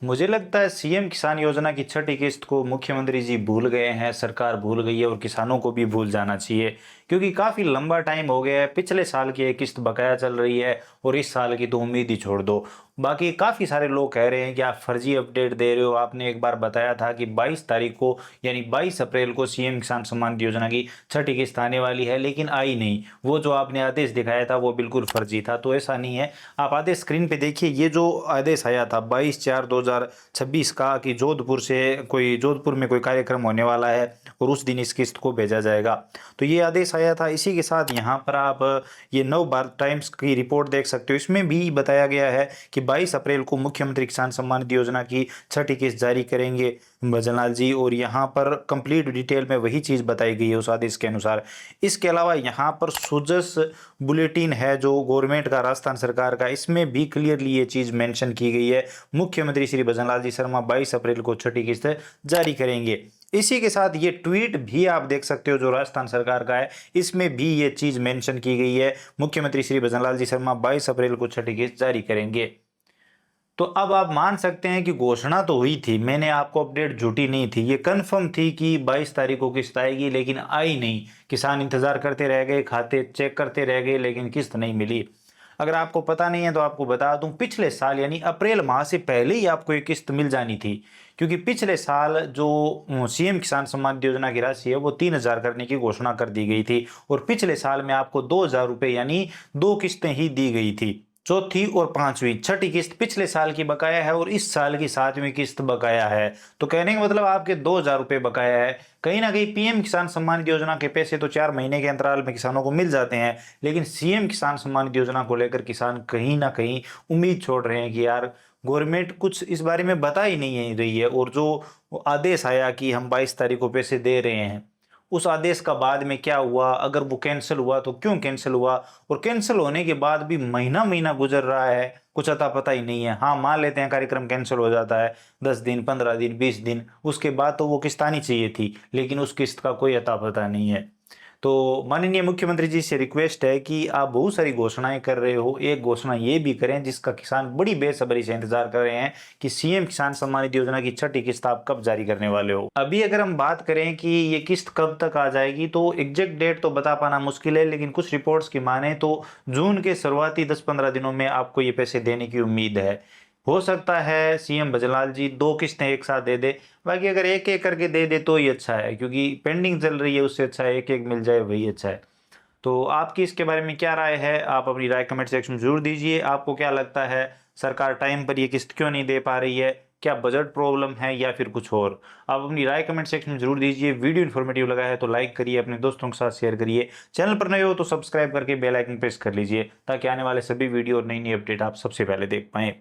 मुझे लगता है सीएम किसान योजना की छठी किस्त को मुख्यमंत्री जी भूल गए हैं, सरकार भूल गई है और किसानों को भी भूल जाना चाहिए। क्योंकि काफ़ी लंबा टाइम हो गया है, पिछले साल की एक किस्त बकाया चल रही है और इस साल की तो उम्मीद ही छोड़ दो। बाकी काफ़ी सारे लोग कह रहे हैं कि आप फर्जी अपडेट दे रहे हो। आपने एक बार बताया था कि 22 तारीख को यानी 22 अप्रैल को सीएम किसान सम्मान निधि योजना की छठी किस्त आने वाली है, लेकिन आई नहीं। वो जो आपने आदेश दिखाया था वो बिल्कुल फर्जी था। तो ऐसा नहीं है, आप आदेश स्क्रीन पे देखिए। ये जो आदेश आया था 22/4/2026 का कि जोधपुर में कोई कार्यक्रम होने वाला है और उस दिन इस किस्त को भेजा जाएगा, तो ये आदेश आया था। इसी के साथ यहाँ पर आप ये नव भारत टाइम्स की रिपोर्ट देख सकते हो। इसमें भी बताया गया है कि 22 अप्रैल को मुख्यमंत्री किसान सम्मान निधि योजना की छठी किस्त जारी करेंगे भजनलाल जी, और यहाँ पर कंप्लीट डिटेल में वही चीज़ बताई गई है उस आदेश के अनुसार। इसके अलावा यहाँ पर सुजस बुलेटिन है जो गवर्नमेंट का, राजस्थान सरकार का, इसमें भी क्लियरली ये चीज़ मेंशन की गई है, मुख्यमंत्री श्री भजनलाल जी शर्मा 22 अप्रैल को छठी किस्त जारी करेंगे। इसी के साथ ये ट्वीट भी आप देख सकते हो जो राजस्थान सरकार का है, इसमें भी ये चीज़ मेंशन की गई है, मुख्यमंत्री श्री भजनलाल जी शर्मा 22 अप्रैल को छठी किस्त जारी करेंगे। तो अब आप मान सकते हैं कि घोषणा तो हुई थी, मैंने आपको अपडेट झूठी नहीं थी, ये कंफर्म थी कि 22 तारीख को किस्त आएगी, लेकिन आई नहीं। किसान इंतजार करते रह गए, खाते चेक करते रह गए, लेकिन किस्त नहीं मिली। अगर आपको पता नहीं है तो आपको बता दूं, पिछले साल यानी अप्रैल माह से पहले ही आपको ये किस्त मिल जानी थी। क्योंकि पिछले साल जो सीएम किसान सम्मान निधि योजना की राशि है वो 3,000 करने की घोषणा कर दी गई थी, और पिछले साल में आपको 2,000 रुपये यानी दो किस्तें ही दी गई थी, चौथी और पांचवी। छठी किस्त पिछले साल की बकाया है और इस साल की सातवीं किस्त बकाया है। तो कहने का मतलब आपके 2,000 रुपये बकाया है। कहीं ना कहीं पीएम किसान सम्मान निधि योजना के पैसे तो 4 महीने के अंतराल में किसानों को मिल जाते हैं, लेकिन सीएम किसान सम्मान निधि योजना को लेकर किसान कहीं ना कहीं उम्मीद छोड़ रहे हैं कि यार गवर्नमेंट कुछ इस बारे में बता ही नहीं है रही है। और जो आदेश आया कि हम 22 तारीख को पैसे दे रहे हैं, उस आदेश का बाद में क्या हुआ, अगर वो कैंसिल हुआ तो क्यों कैंसिल हुआ, और कैंसिल होने के बाद भी महीना महीना गुजर रहा है, कुछ अता पता ही नहीं है। हाँ, मान लेते हैं कार्यक्रम कैंसिल हो जाता है 10 दिन, 15 दिन, 20 दिन, उसके बाद तो वो किस्त आनी चाहिए थी, लेकिन उस किस्त का कोई अता पता नहीं है। तो माननीय मुख्यमंत्री जी से रिक्वेस्ट है कि आप बहुत सारी घोषणाएं कर रहे हो, एक घोषणा ये भी करें जिसका किसान बड़ी बेसब्री से इंतजार कर रहे हैं कि सीएम किसान सम्मान निधि योजना की छठी किस्त आप कब जारी करने वाले हो। अभी अगर हम बात करें कि ये किस्त कब तक आ जाएगी, तो एग्जैक्ट डेट तो बता पाना मुश्किल है, लेकिन कुछ रिपोर्ट्स की माने तो जून के शुरुआती 10-15 दिनों में आपको ये पैसे देने की उम्मीद है। हो सकता है सीएम भजनलाल जी दो किस्तें एक साथ दे दे, बाकी अगर एक एक करके दे दे तो ही अच्छा है, क्योंकि पेंडिंग चल रही है, उससे अच्छा है एक एक मिल जाए, वही अच्छा है। तो आपकी इसके बारे में क्या राय है, आप अपनी राय कमेंट सेक्शन में जरूर दीजिए। आपको क्या लगता है सरकार टाइम पर ये किस्त क्यों नहीं दे पा रही है, क्या बजट प्रॉब्लम है या फिर कुछ और? आप अपनी राय कमेंट सेक्शन में जरूर दीजिए। वीडियो इन्फॉर्मेटिव लगा है तो लाइक करिए, अपने दोस्तों के साथ शेयर करिए। चैनल पर नए हो तो सब्सक्राइब करके बेल आइकन प्रेस कर लीजिए, ताकि आने वाले सभी वीडियो और नई नई अपडेट आप सबसे पहले देख पाएं।